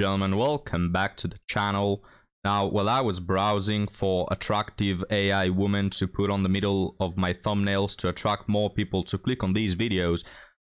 gentlemen, welcome back to the channel. Now, while I was browsing for attractive AI women to put on the middle of my thumbnails to attract more people to click on these videos,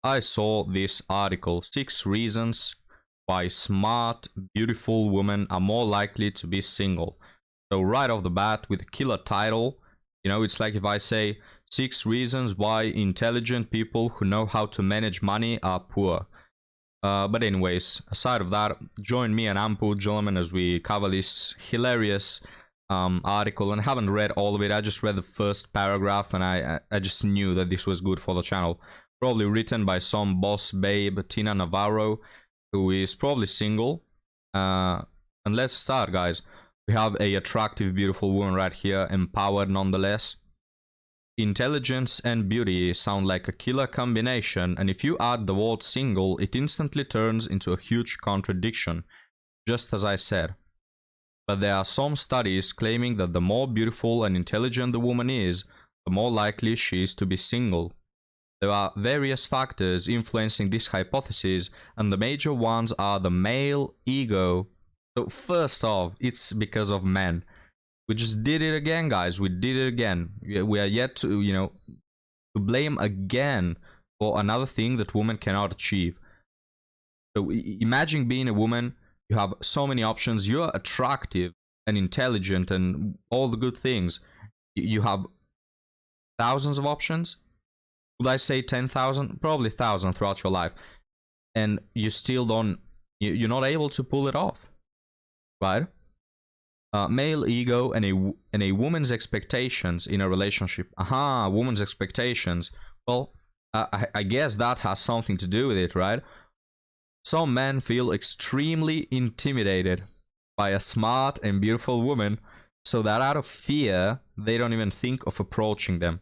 I saw this article, 6 reasons why smart, beautiful women are more likely to be single. So right off the bat with a killer title, it's like if I say 6 reasons why intelligent people who know how to manage money are poor. But anyways, aside of that, join me and Ampu, gentlemen, as we cover this hilarious article. And I haven't read all of it. I just read the first paragraph, and I just knew that this was good for the channel. Probably written by some boss babe, Tina Navarro, who is probably single. And let's start, guys. We have a attractive, beautiful woman right here, empowered nonetheless. Intelligence and beauty sound like a killer combination, and if you add the word single, it instantly turns into a huge contradiction, just as I said. But there are some studies claiming that the more beautiful and intelligent the woman is, the more likely she is to be single. There are various factors influencing this hypothesis, and the major ones are the male ego. So first off, it's because of men. We just did it again, guys. We did it again. We are yet to, to blame again for another thing that women cannot achieve. So imagine being a woman. You have so many options. You are attractive and intelligent and all the good things. You have thousands of options. Would I say 10,000? Probably 1,000 throughout your life. And you still don't, you're not able to pull it off, right? Male ego and a woman's expectations in a relationship. Woman's expectations. Well, I guess that has something to do with it, right? Some men feel extremely intimidated by a smart and beautiful woman, so that out of fear, they don't even think of approaching them.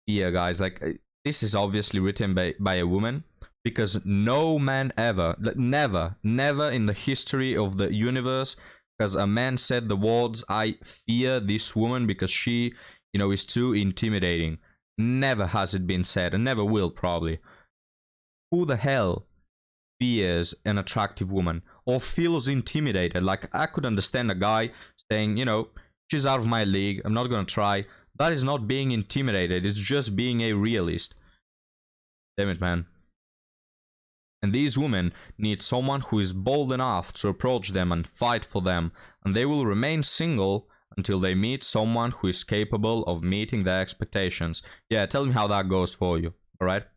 Fear, guys. Like, this is obviously written by a woman, because no man ever, never in the history of the universe, because a man said the words, "I fear this woman because she, is too intimidating." Never has it been said, and never will, probably. Who the hell fears an attractive woman or feels intimidated? Like, I could understand a guy saying, she's out of my league, I'm not gonna try. That is not being intimidated, it's just being a realist. Damn it, man. And these women need someone who is bold enough to approach them and fight for them, and they will remain single until they meet someone who is capable of meeting their expectations. Yeah, tell me how that goes for you, alright?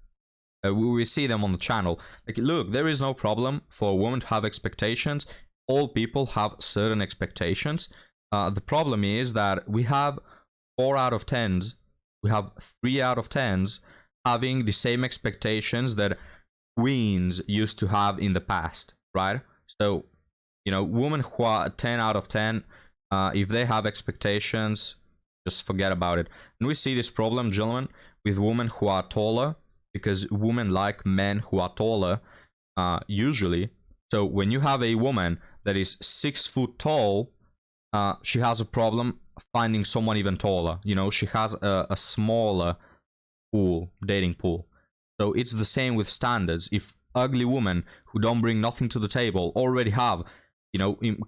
We see them on the channel. Like, look, there is no problem for a woman to have expectations. All people have certain expectations. The problem is that we have 4 out of 10s, we have 3 out of 10s having the same expectations that queens used to have in the past, right? So, women who are 10 out of 10, if they have expectations, just forget about it. And we see this problem, gentlemen, with women who are taller, because women like men who are taller, usually. So when you have a woman that is 6 foot tall, she has a problem finding someone even taller. She has a smaller dating pool. So it's the same with standards. If ugly women who don't bring nothing to the table already have,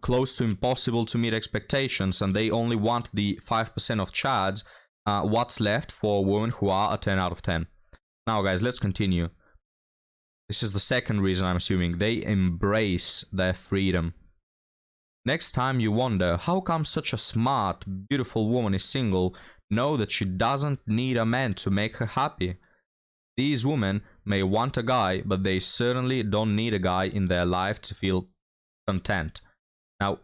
close to impossible to meet expectations, and they only want the 5% of chads, what's left for women who are a 10 out of 10? Now, guys, let's continue. This is the second reason, I'm assuming. They embrace their freedom. Next time you wonder, how come such a smart, beautiful woman is single, know that she doesn't need a man to make her happy. These women may want a guy, but they certainly don't need a guy in their life to feel content. Now,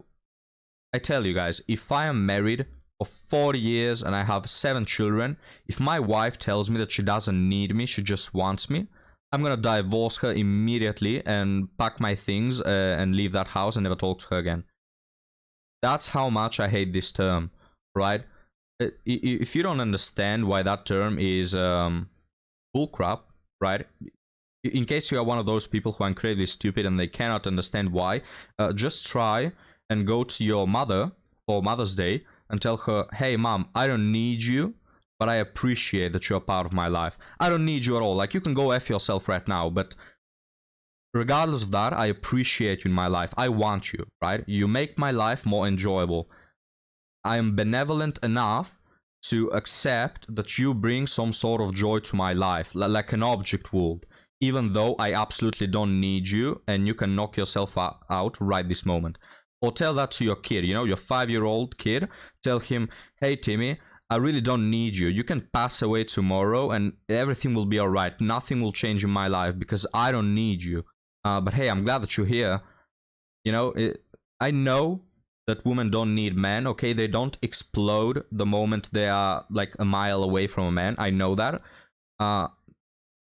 I tell you guys, if I am married for 40 years and I have 7 children, if my wife tells me that she doesn't need me, she just wants me, I'm gonna divorce her immediately and pack my things and leave that house and never talk to her again. That's how much I hate this term, right? If you don't understand why that term is bullcrap, right? In case you are one of those people who are incredibly stupid and they cannot understand why, just try and go to your mother for Mother's Day and tell her, "Hey mom, I don't need you, but I appreciate that you're part of my life. I don't need you at all. Like, you can go F yourself right now, but regardless of that, I appreciate you in my life. I want you, right? You make my life more enjoyable. I am benevolent enough to accept that you bring some sort of joy to my life, like an object would, even though I absolutely don't need you and you can knock yourself out right this moment. Or tell that to your kid, you know, your 5-year-old kid. Tell him, hey, Timmy, I really don't need you. You can pass away tomorrow and everything will be all right. Nothing will change in my life because I don't need you. But hey, I'm glad that you're here. You know, I know that women don't need men, okay? They don't explode the moment they are like a mile away from a man. I know that.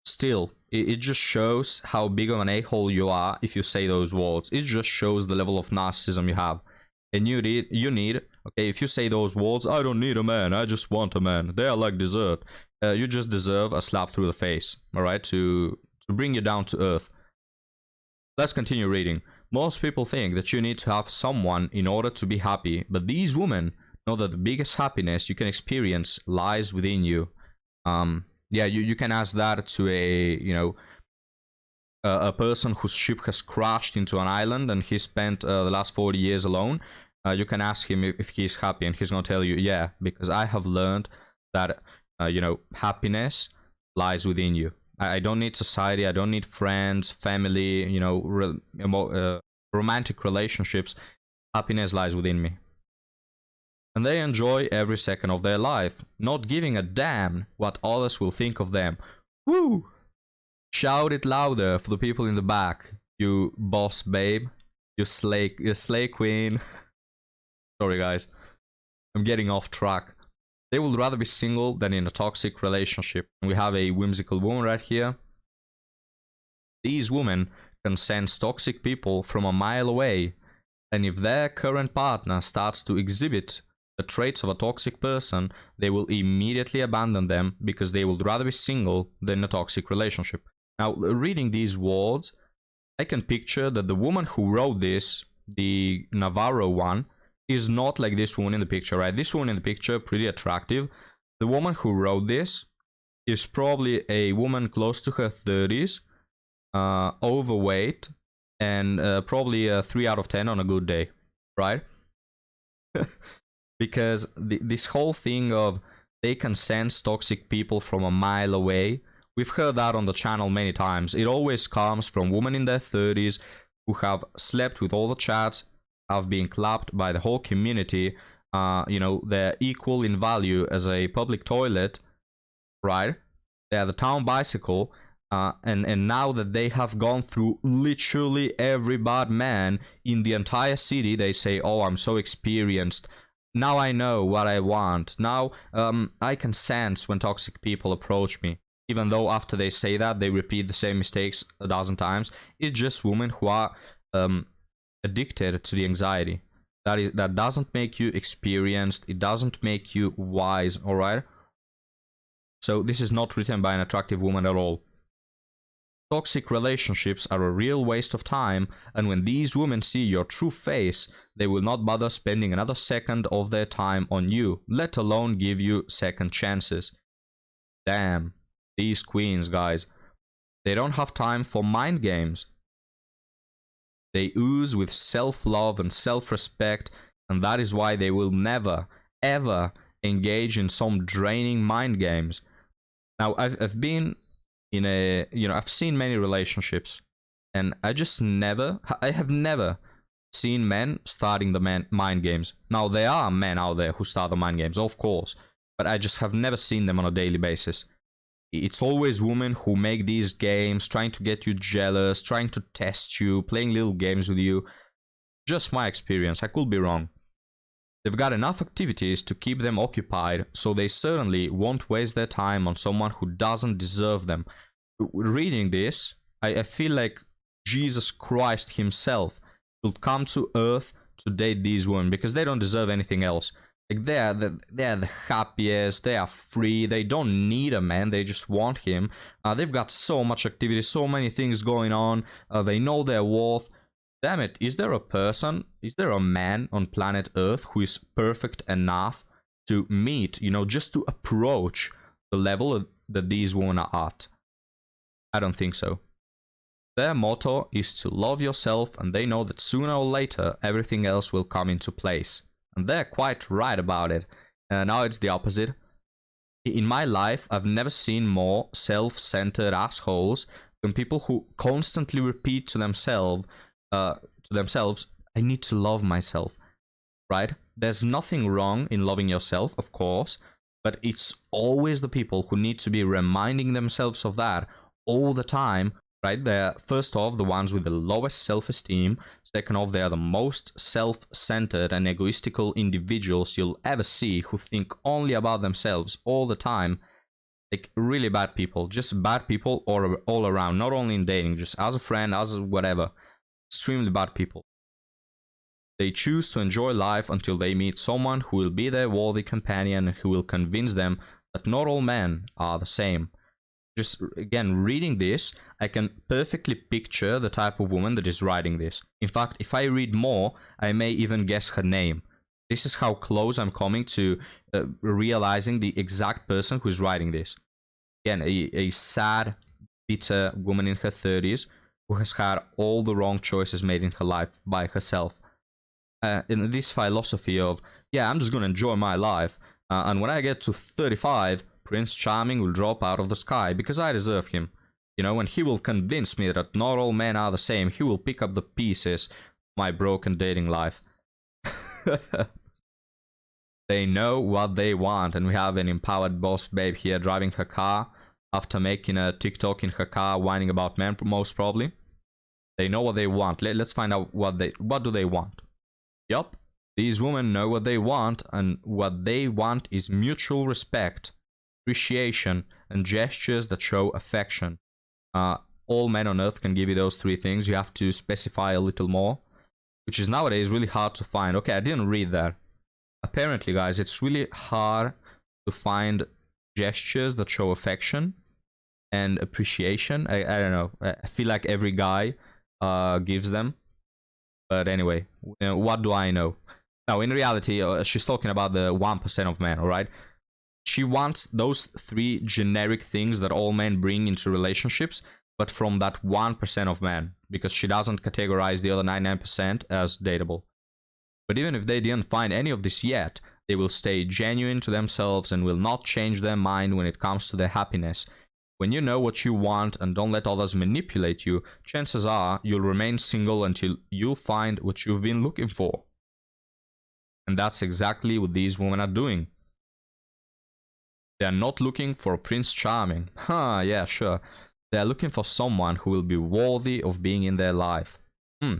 Still, it just shows how big of an a-hole you are if you say those words. It just shows the level of narcissism you have. And you need, okay, if you say those words, I don't need a man, I just want a man, they are like dessert, you just deserve a slap through the face, alright, to bring you down to earth. Let's continue reading. Most people think that you need to have someone in order to be happy, but these women know that the biggest happiness you can experience lies within you. Yeah, you can ask that to a person whose ship has crashed into an island and he spent the last 40 years alone. You can ask him if he's happy and he's gonna tell you, yeah, because I have learned that, happiness lies within you. I don't need society, I don't need friends, family, romantic relationships. Happiness lies within me. And they enjoy every second of their life, not giving a damn what others will think of them. Woo! Shout it louder for the people in the back, you boss babe, you slay queen. Sorry guys, I'm getting off track. They would rather be single than in a toxic relationship. And we have a whimsical woman right here. These women can sense toxic people from a mile away, and if their current partner starts to exhibit the traits of a toxic person, they will immediately abandon them because they would rather be single than in a toxic relationship. Now, reading these words, I can picture that the woman who wrote this, the Navarro one, is not like this woman in the picture, right? This woman in the picture, pretty attractive. The woman who wrote this is probably a woman close to her 30s, overweight, and probably a 3 out of 10 on a good day, right? Because this whole thing of they can sense toxic people from a mile away, we've heard that on the channel many times. It always comes from women in their 30s who have slept with all the chats, have been clapped by the whole community. They're equal in value as a public toilet, right? They're the town bicycle. And now that they have gone through literally every bad man in the entire city, they say, oh, I'm so experienced. Now I know what I want. Now I can sense when toxic people approach me. Even though after they say that, they repeat the same mistakes a dozen times. It's just women who are addicted to the anxiety. That doesn't make you experienced. It doesn't make you wise, alright? So this is not written by an attractive woman at all. Toxic relationships are a real waste of time, and when these women see your true face, they will not bother spending another second of their time on you, let alone give you second chances. Damn, these queens, guys. They don't have time for mind games. They ooze with self-love and self-respect, and that is why they will never, ever engage in some draining mind games. Now, I've been in a, I've seen many relationships, and I have never seen men starting the mind games. Now, there are men out there who start the mind games, of course, but I just have never seen them on a daily basis. It's always women who make these games, trying to get you jealous, trying to test you, playing little games with you. Just my experience, I could be wrong. They've got enough activities to keep them occupied, so they certainly won't waste their time on someone who doesn't deserve them. Reading this, I feel like Jesus Christ himself will come to earth to date these women, because they don't deserve anything else. Like they're the happiest, they are free, they don't need a man, they just want him. They've got so much activity, so many things going on, they know their worth. Damn it, is there a man on planet Earth who is perfect enough to meet, just to approach the level that these women are at? I don't think so. Their motto is to love yourself, and they know that sooner or later everything else will come into place. And they're quite right about it. Now it's the opposite. In my life, I've never seen more self-centered assholes than people who constantly repeat to themselves, I need to love myself, right? There's nothing wrong in loving yourself, of course, but it's always the people who need to be reminding themselves of that all the time, right? They're, first off, the ones with the lowest self-esteem. Second off, they are the most self-centered and egoistical individuals you'll ever see, who think only about themselves all the time. Like, really bad people. Just bad people all around. Not only in dating, just as a friend, as whatever. Extremely bad people. They choose to enjoy life until they meet someone who will be their worthy companion and who will convince them that not all men are the same. Just, again, reading this, I can perfectly picture the type of woman that is writing this. In fact, if I read more, I may even guess her name. This is how close I'm coming to realizing the exact person who is writing this. Again, a sad, bitter woman in her 30s who has had all the wrong choices made in her life by herself. In this philosophy of, yeah, I'm just going to enjoy my life, and when I get to 35, Prince Charming will drop out of the sky because I deserve him. You know, and he will convince me that not all men are the same. He will pick up the pieces of my broken dating life. They know what they want, and we have an empowered boss babe here driving her car after making a TikTok in her car whining about men, most probably. They know what they want. Let's find out what do they want. Yup, these women know what they want, and what they want is mutual respect, appreciation, and gestures that show affection. All men on earth can give you those three things. You have to specify a little more, which is nowadays really hard to find. Okay, I didn't read that. Apparently, guys, it's really hard to find gestures that show affection and appreciation. I don't know. I feel like every guy gives them. But anyway, what do I know? Now, in reality, she's talking about the 1% of men, alright? She wants those three generic things that all men bring into relationships, but from that 1% of men, because she doesn't categorize the other 99% as dateable. But even if they didn't find any of this yet, they will stay genuine to themselves and will not change their mind when it comes to their happiness. When you know what you want and don't let others manipulate you, chances are you'll remain single until you find what you've been looking for. And that's exactly what these women are doing. They're not looking for Prince Charming. Yeah, sure. They're looking for someone who will be worthy of being in their life.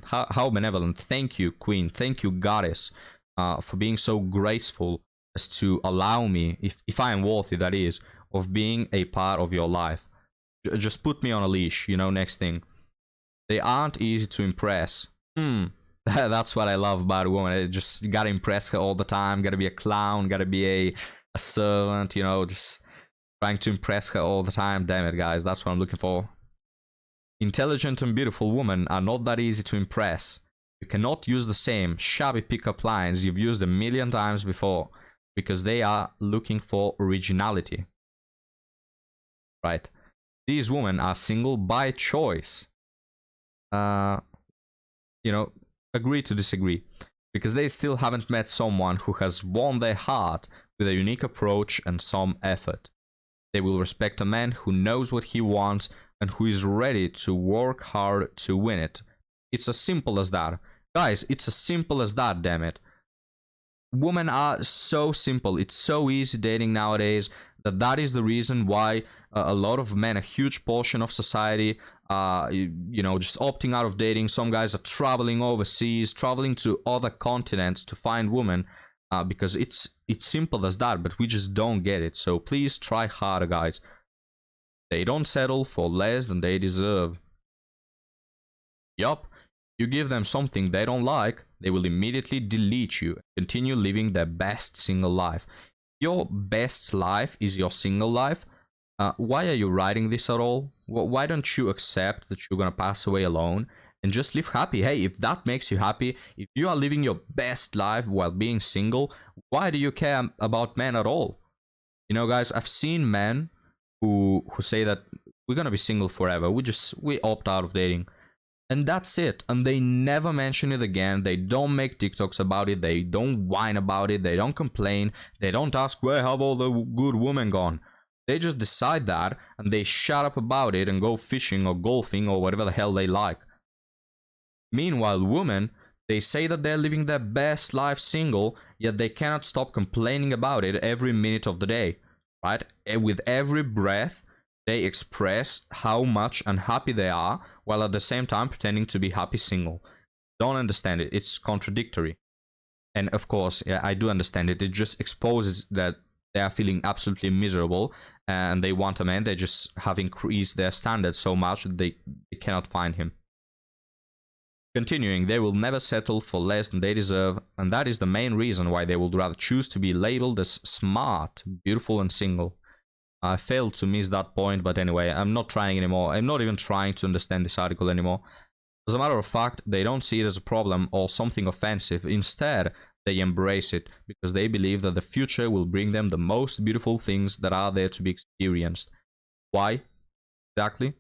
How benevolent. Thank you, Queen. Thank you, Goddess, for being so graceful as to allow me, if I am worthy, that is, of being a part of your life. Just put me on a leash, you know, next thing. They aren't easy to impress. That's what I love about a woman. You just gotta impress her all the time. Gotta be a clown. Gotta be a servant, you know, just trying to impress her all the time. Damn it, guys. That's what I'm looking for. Intelligent and beautiful women are not that easy to impress. You cannot use the same shabby pickup lines you've used a million times before, because they are looking for originality. Right? These women are single by choice. You know, agree to disagree. Because they still haven't met someone who has won their heart with a unique approach and some effort. They will respect a man who knows what he wants and who is ready to work hard to win it. It's as simple as that. Guys, it's as simple as that, damn it. Women are so simple. It's so easy dating nowadays that is the reason why a lot of men, a huge portion of society, you know, just opting out of dating. Some guys are traveling overseas, traveling to other continents to find women, because it's simple as that, but we just don't get it. So please try harder, guys. They don't settle for less than they deserve. Yup. You give them something they don't like, they will immediately delete you and continue living their best single life. Your best life is your single life. Why are you writing this at all? Why don't you accept that you're gonna pass away alone and just live happy? Hey, if that makes you happy, if you are living your best life while being single, why do you care about men at all? You know, guys, I've seen men who say that we're gonna be single forever. We opt out of dating. And that's it. And they never mention it again. They don't make TikToks about it. They don't whine about it. They don't complain. They don't ask, where have all the good women gone? They just decide that and they shut up about it and go fishing or golfing or whatever the hell they like. Meanwhile, women, they say that they're living their best life single, yet they cannot stop complaining about it every minute of the day, right? And with every breath, they express how much unhappy they are, while at the same time pretending to be happy single. Don't understand it. It's contradictory. And of course, yeah, I do understand it. It just exposes that they are feeling absolutely miserable and they want a man. They just have increased their standards so much that they cannot find him. Continuing, they will never settle for less than they deserve, and that is the main reason why they would rather choose to be labeled as smart, beautiful, and single. I failed to miss that point, but anyway, I'm not trying anymore. I'm not even trying to understand this article anymore. As a matter of fact, they don't see it as a problem or something offensive. Instead, they embrace it because they believe that the future will bring them the most beautiful things that are there to be experienced. Why? Exactly.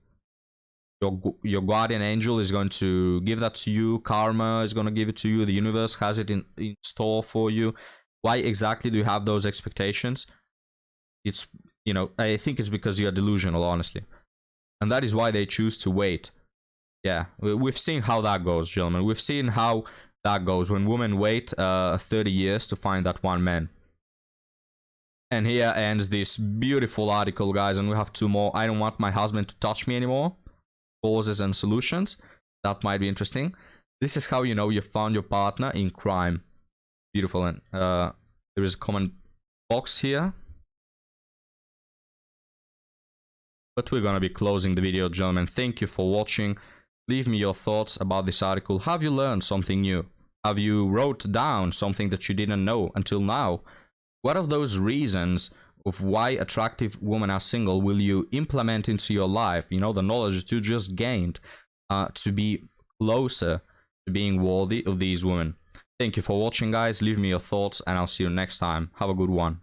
Your guardian angel is going to give that to you. Karma is going to give it to you. The universe has it in store for you. Why exactly do you have those expectations? It's, you know, I think it's because you are delusional, honestly. And that is why they choose to wait. Yeah, we've seen how that goes, gentlemen. We've seen how that goes when women wait 30 years to find that one man. And here ends this beautiful article, guys. And we have two more. I don't want my husband to touch me anymore. Causes and solutions. That might be interesting. This is how you know you found your partner in crime. Beautiful. And there is a comment box here. But we're gonna be closing the video, gentlemen. Thank you for watching. Leave me your thoughts about this article. Have you learned something new? Have you wrote down something that you didn't know until now? What of those reasons of why attractive women are single will you implement into your life? You know, the knowledge that you just gained to be closer to being worthy of these women. Thank you for watching, guys. Leave me your thoughts and I'll see you next time. Have a good one.